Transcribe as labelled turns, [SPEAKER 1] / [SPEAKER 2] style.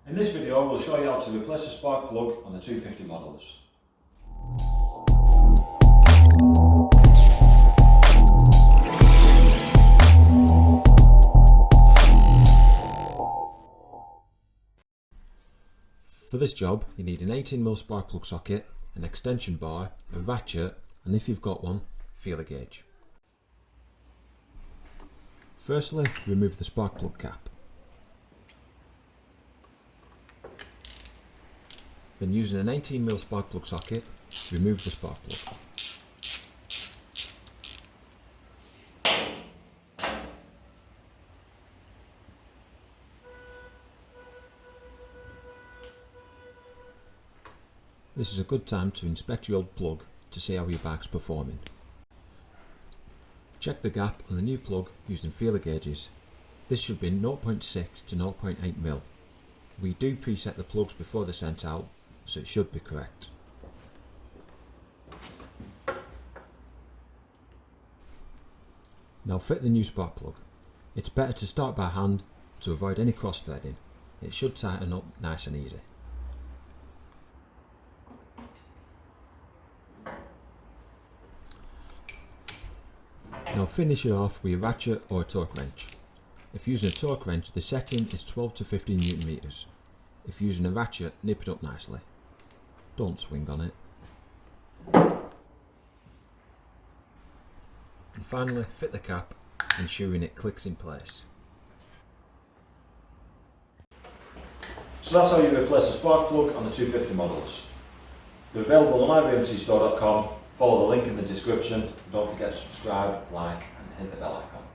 [SPEAKER 1] In this video we'll show you how to replace a spark plug on the 250 models. For this job you need an 18mm spark plug socket, an extension bar, a ratchet and if you've got one, feeler gauge. Firstly, remove the spark plug cap. Then using an 18mm spark plug socket, remove the spark plug. This is a good time to inspect your old plug to see how your bike's performing. Check the gap on the new plug using feeler gauges. This should be 0.6 to 0.8mm. We do preset the plugs before they're sent out, so it should be correct. Now fit the new spark plug. It's better to start by hand to avoid any cross threading. It should tighten up nice and easy. Now finish it off with a ratchet or a torque wrench. If using a torque wrench, the setting is 12 to 15 Newton meters. If using a ratchet, nip it up nicely. Don't swing on it. And finally, fit the cap, ensuring it clicks in place. So that's how you replace a spark plug on the 250 models. They're available on ibmcstore.com. Follow the link in the description. Don't forget to subscribe, like and hit the bell icon.